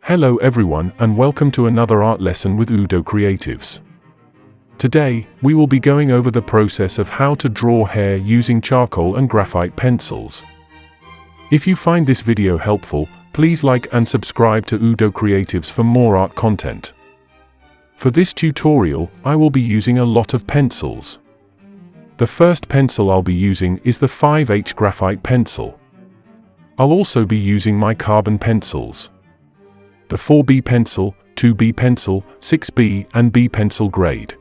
Hello everyone and welcome to another art lesson with UdoCreatives. Today, we will be going over the process of how to draw hair using charcoal and graphite pencils. If you find this video helpful, please like and subscribe to UdoCreatives for more art content. For this tutorial, I will be using a lot of pencils. The first pencil I'll be using is the 5H graphite pencil. I'll also be using my carbon pencils. The 4B pencil, 2B pencil, 6B and B pencil grade.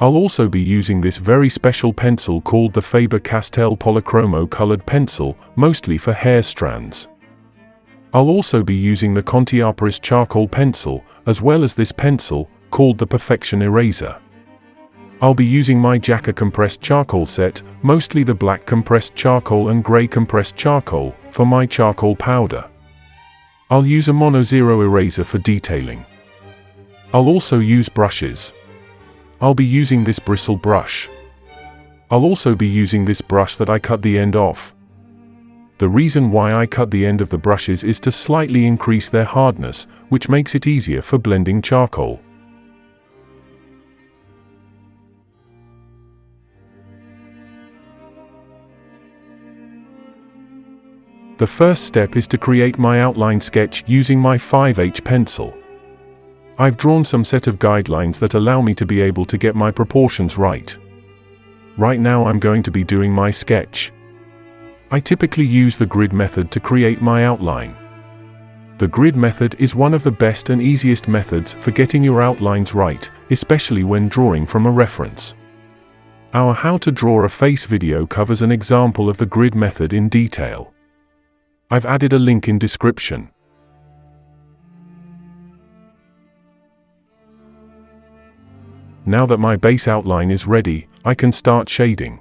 I'll also be using this very special pencil called the Faber-Castell Polychromo colored pencil, mostly for hair strands. I'll also be using the Conté charcoal pencil, as well as this pencil, called the Perfection Eraser. I'll be using my Jakar compressed charcoal set, mostly the black compressed charcoal and grey compressed charcoal, for my charcoal powder. I'll use a mono zero eraser for detailing. I'll also use brushes. I'll be using this Bristle brush. I'll also be using this brush that I cut the end off. The reason why I cut the end of the brushes is to slightly increase their hardness, which makes it easier for blending charcoal. The first step is to create my outline sketch using my 5H pencil. I've drawn some set of guidelines that allow me to be able to get my proportions right. Right now I'm going to be doing my sketch. I typically use the grid method to create my outline. The grid method is one of the best and easiest methods for getting your outlines right, especially when drawing from a reference. Our How to Draw a Face video covers an example of the grid method in detail. I've added a link in description. Now that my base outline is ready, I can start shading.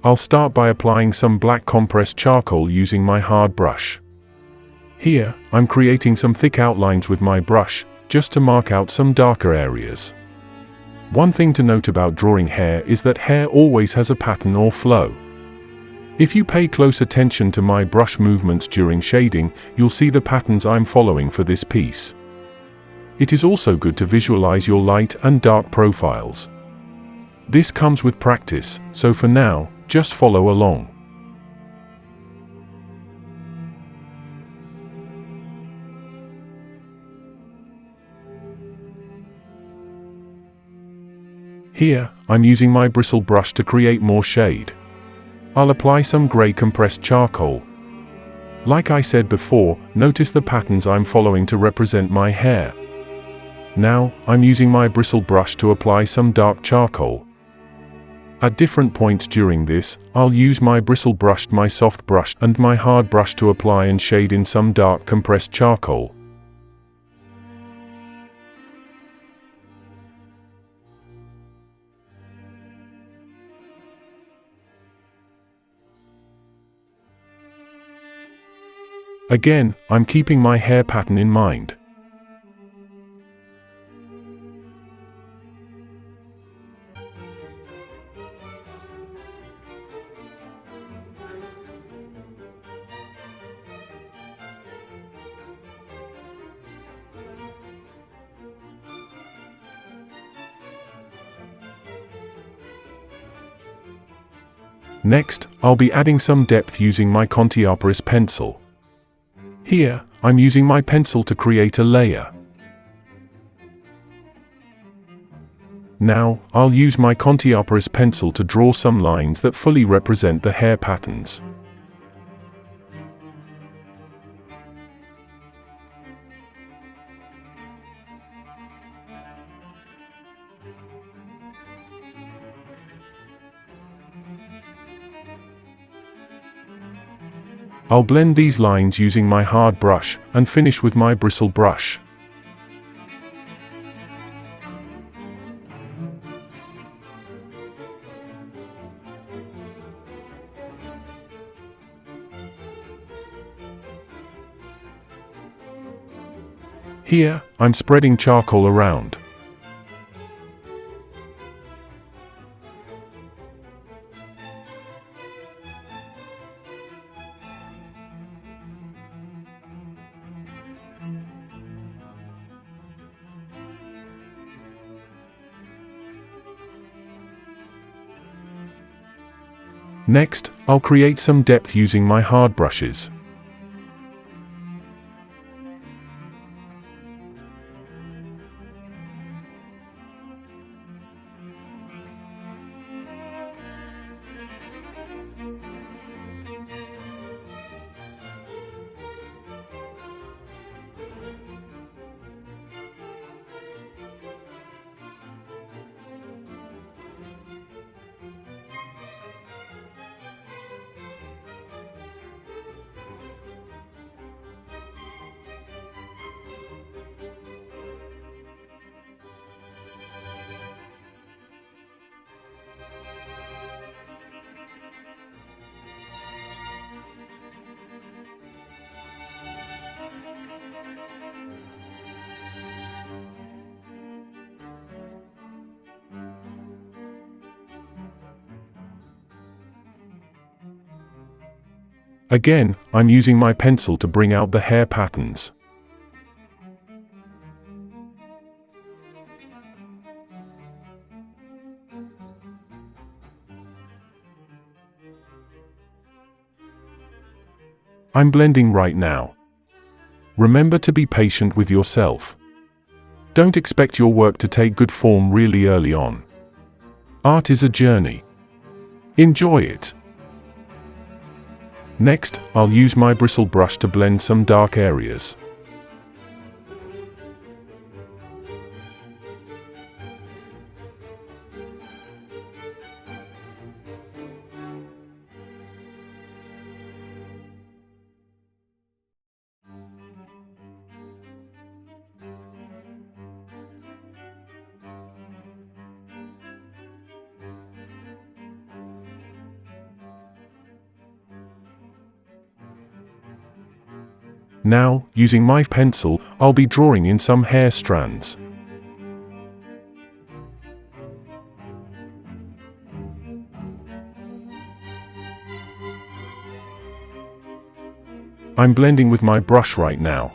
I'll start by applying some black compressed charcoal using my hard brush. Here, I'm creating some thick outlines with my brush, just to mark out some darker areas. One thing to note about drawing hair is that hair always has a pattern or flow. If you pay close attention to my brush movements during shading, you'll see the patterns I'm following for this piece. It is also good to visualize your light and dark profiles. This comes with practice, so for now, just follow along. Here, I'm using my Bristle brush to create more shade. I'll apply some grey compressed charcoal. Like I said before, notice the patterns I'm following to represent my hair. Now, I'm using my Bristle brush to apply some dark charcoal. At different points during this, I'll use my Bristle brush, my soft brush, and my hard brush to apply and shade in some dark compressed charcoal. Again, I'm keeping my hair pattern in mind. Next, I'll be adding some depth using my Conté pencil. Here, I'm using my pencil to create a layer. Now, I'll use my Conté pencil to draw some lines that fully represent the hair patterns. I'll blend these lines using my hard brush, and finish with my Bristle brush. Here, I'm spreading charcoal around. Next, I'll create some depth using my hard brushes. Again, I'm using my pencil to bring out the hair patterns. I'm blending right now. Remember to be patient with yourself. Don't expect your work to take good form really early on. Art is a journey. Enjoy it. Next, I'll use my bristle brush to blend some dark areas. Now, using my pencil, I'll be drawing in some hair strands. I'm blending with my brush right now.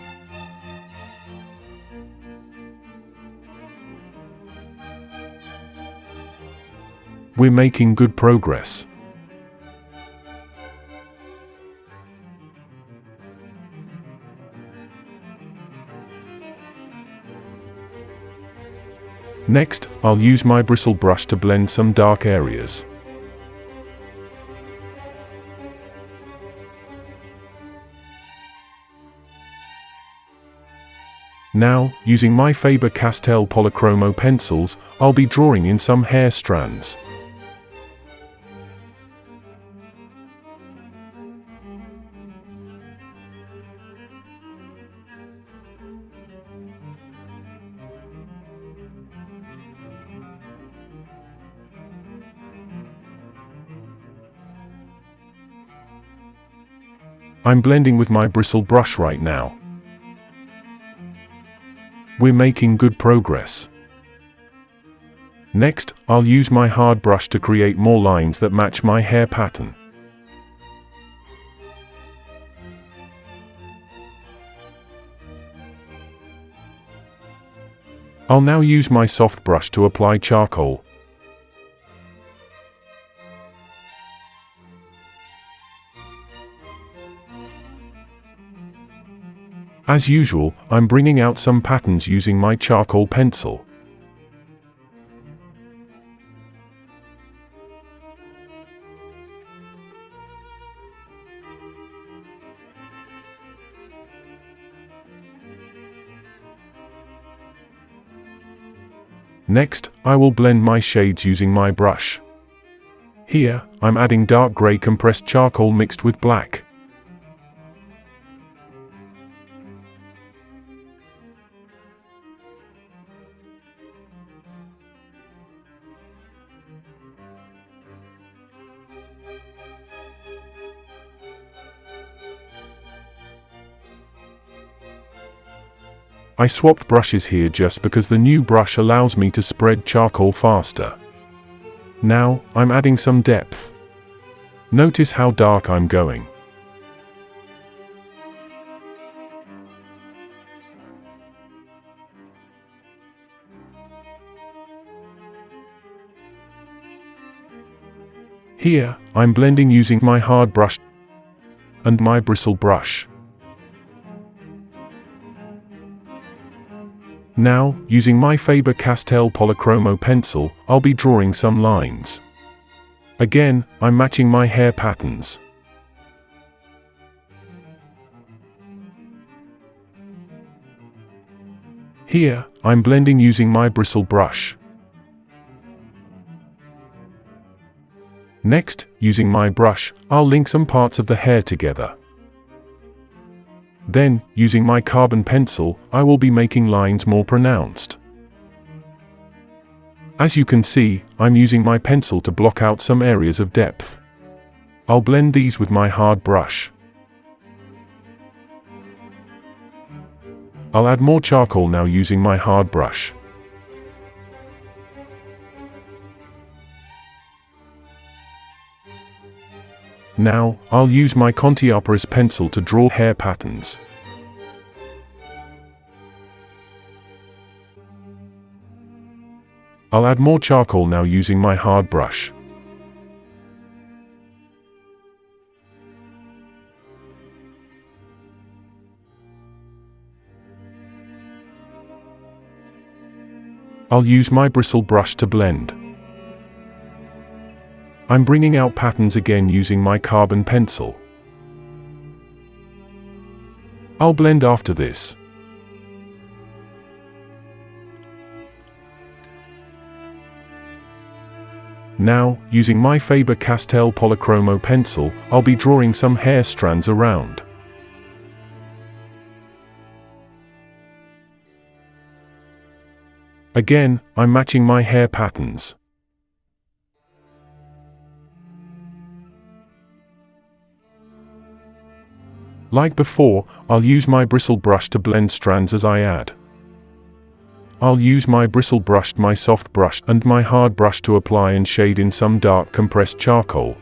We're making good progress. Next, I'll use my bristle brush to blend some dark areas. Now, using my Faber-Castell Polychromo pencils, I'll be drawing in some hair strands. I'm blending with my bristle brush right now. We're making good progress. Next, I'll use my hard brush to create more lines that match my hair pattern. I'll now use my soft brush to apply charcoal. As usual, I'm bringing out some patterns using my charcoal pencil. Next, I will blend my shades using my brush. Here, I'm adding dark grey compressed charcoal mixed with black. I swapped brushes here just because the new brush allows me to spread charcoal faster. Now, I'm adding some depth. Notice how dark I'm going. Here, I'm blending using my hard brush and my bristle brush. Now, using my Faber-Castell Polychromo pencil, I'll be drawing some lines. Again, I'm matching my hair patterns. Here, I'm blending using my bristle brush. Next, using my brush, I'll link some parts of the hair together. Then, using my carbon pencil, I will be making lines more pronounced. As you can see, I'm using my pencil to block out some areas of depth. I'll blend these with my hard brush. I'll add more charcoal now using my hard brush. Now, I'll use my Conté pencil to draw hair patterns. I'll add more charcoal now using my hard brush. I'll use my bristle brush to blend. I'm bringing out patterns again using my carbon pencil. I'll blend after this. Now, using my Faber-Castell Polychromo pencil, I'll be drawing some hair strands around. Again, I'm matching my hair patterns. Like before, I'll use my bristle brush to blend strands as I add. I'll use my bristle brush, my soft brush, and my hard brush to apply and shade in some dark compressed charcoal.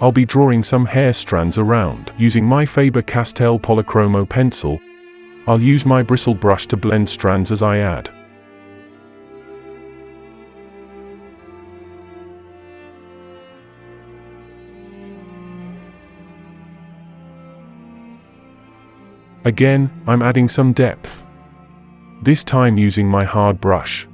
I'll be drawing some hair strands around. Using my Faber-Castell Polychromo pencil, I'll use my bristle brush to blend strands as I add. Again, I'm adding some depth. This time using my hard brush.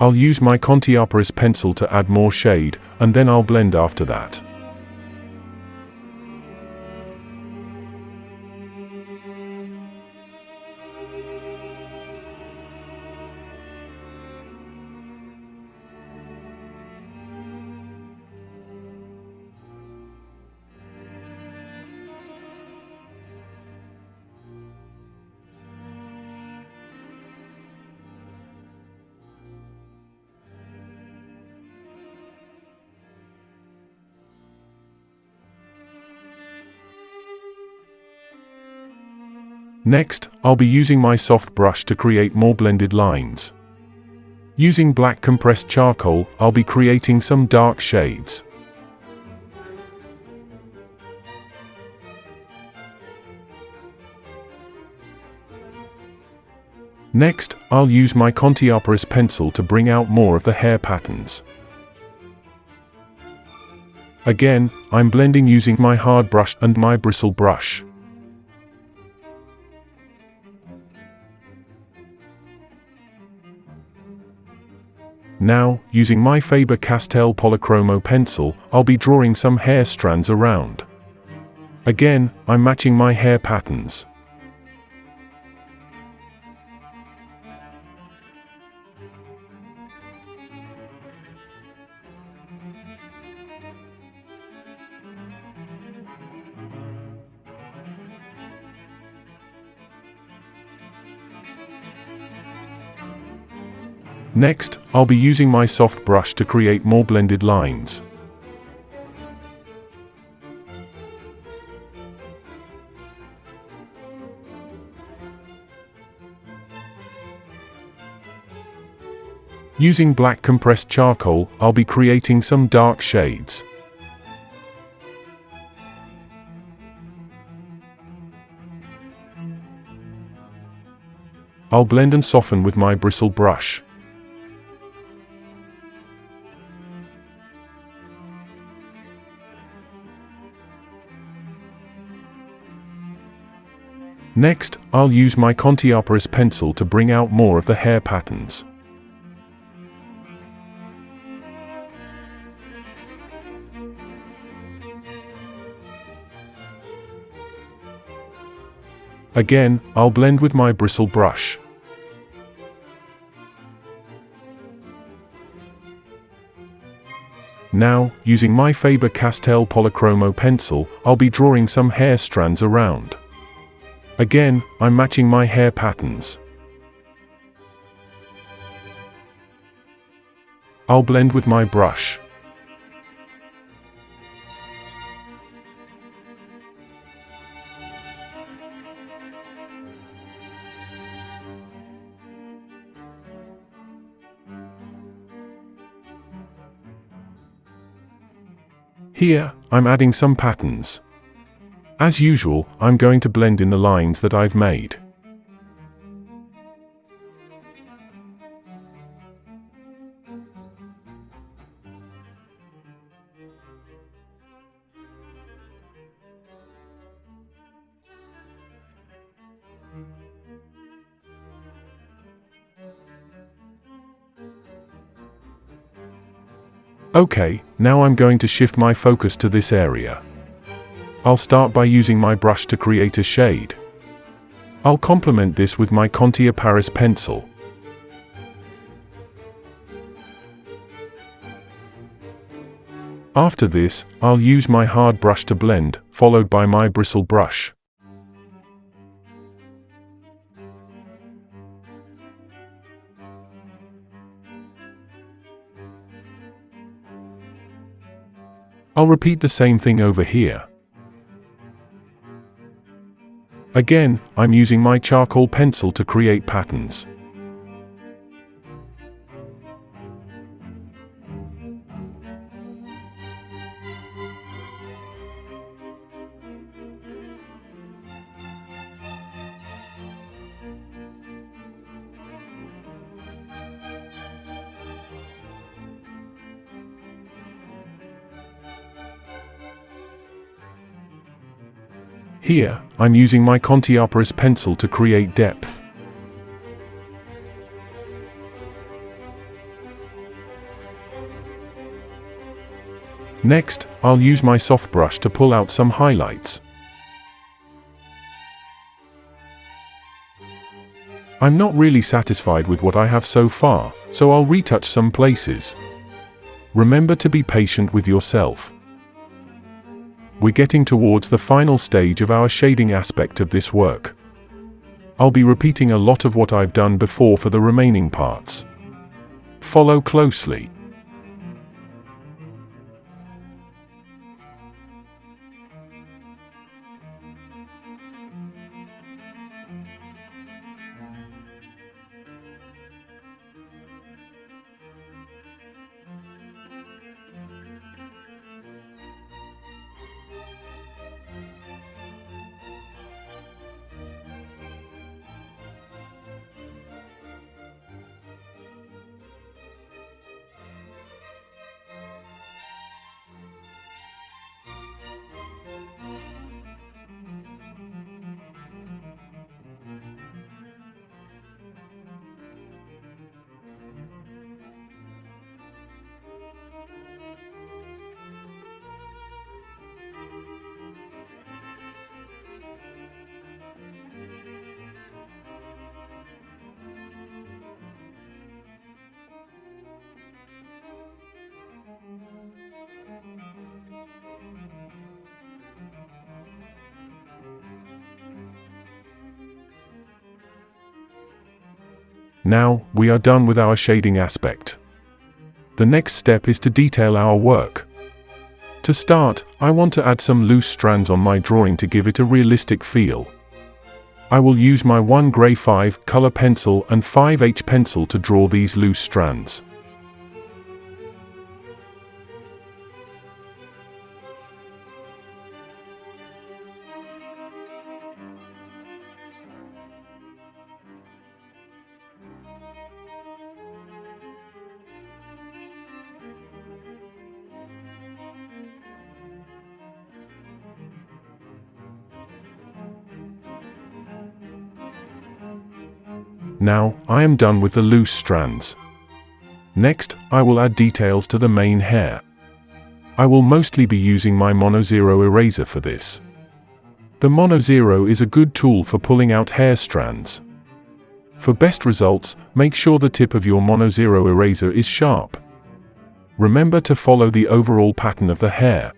I'll use my Conté pencil to add more shade, and then I'll blend after that. Next, I'll be using my soft brush to create more blended lines. Using black compressed charcoal, I'll be creating some dark shades. Next, I'll use my Conté pencil to bring out more of the hair patterns. Again, I'm blending using my hard brush and my bristle brush. Now, using my Faber-Castell Polychromo pencil, I'll be drawing some hair strands around. Again, I'm matching my hair patterns. Next, I'll be using my soft brush to create more blended lines. Using black compressed charcoal, I'll be creating some dark shades. I'll blend and soften with my bristle brush. Next, I'll use my Conté pencil to bring out more of the hair patterns. Again, I'll blend with my bristle brush. Now, using my Faber-Castell Polychromo pencil, I'll be drawing some hair strands around. Again, I'm matching my hair patterns. I'll blend with my brush. Here, I'm adding some patterns. As usual, I'm going to blend in the lines that I've made. Okay, now I'm going to shift my focus to this area. I'll start by using my brush to create a shade. I'll complement this with my Conté pencil. After this, I'll use my hard brush to blend, followed by my bristle brush. I'll repeat the same thing over here. Again, I'm using my charcoal pencil to create patterns. Here, I'm using my Conté pencil to create depth. Next, I'll use my soft brush to pull out some highlights. I'm not really satisfied with what I have so far, so I'll retouch some places. Remember to be patient with yourself. We're getting towards the final stage of our shading aspect of this work. I'll be repeating a lot of what I've done before for the remaining parts. Follow closely. Now, we are done with our shading aspect. The next step is to detail our work. To start, I want to add some loose strands on my drawing to give it a realistic feel. I will use my 1 Graphite color pencil and 5H pencil to draw these loose strands. Now, I am done with the loose strands. Next, I will add details to the main hair. I will mostly be using my Mono Zero eraser for this. The Mono Zero is a good tool for pulling out hair strands. For best results, make sure the tip of your Mono Zero eraser is sharp. Remember to follow the overall pattern of the hair.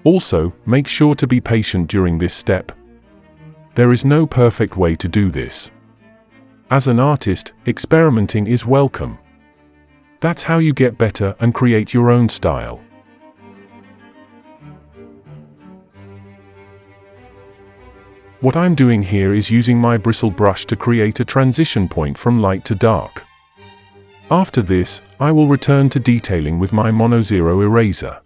Also, make sure to be patient during this step. There is no perfect way to do this. As an artist, experimenting is welcome. That's how you get better and create your own style. What I'm doing here is using my bristle brush to create a transition point from light to dark. After this, I will return to detailing with my Mono Zero eraser.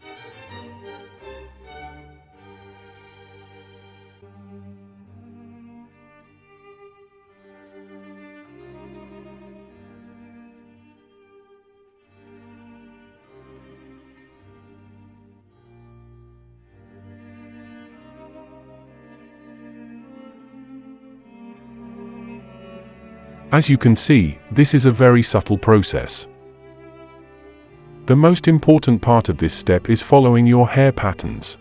As you can see, this is a very subtle process. The most important part of this step is following your hair patterns.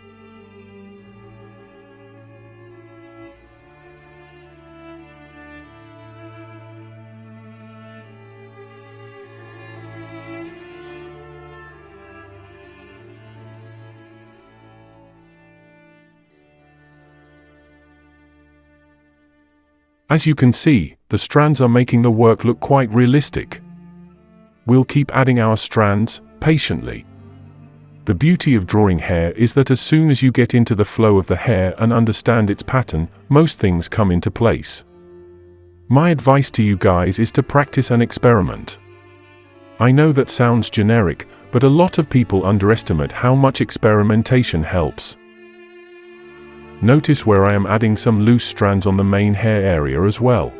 As you can see, the strands are making the work look quite realistic. We'll keep adding our strands, patiently. The beauty of drawing hair is that as soon as you get into the flow of the hair and understand its pattern, most things come into place. My advice to you guys is to practice and experiment. I know that sounds generic, but a lot of people underestimate how much experimentation helps. Notice where I am adding some loose strands on the main hair area as well.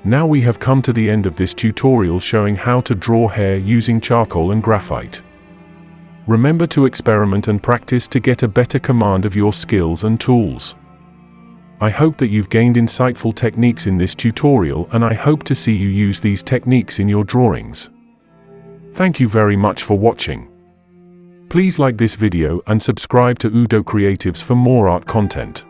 Now we have come to the end of this tutorial showing how to draw hair using charcoal and graphite. Remember to experiment and practice to get a better command of your skills and tools. I hope that you've gained insightful techniques in this tutorial, and I hope to see you use these techniques in your drawings. Thank you very much for watching. Please like this video and subscribe to UdoCreatives for more art content.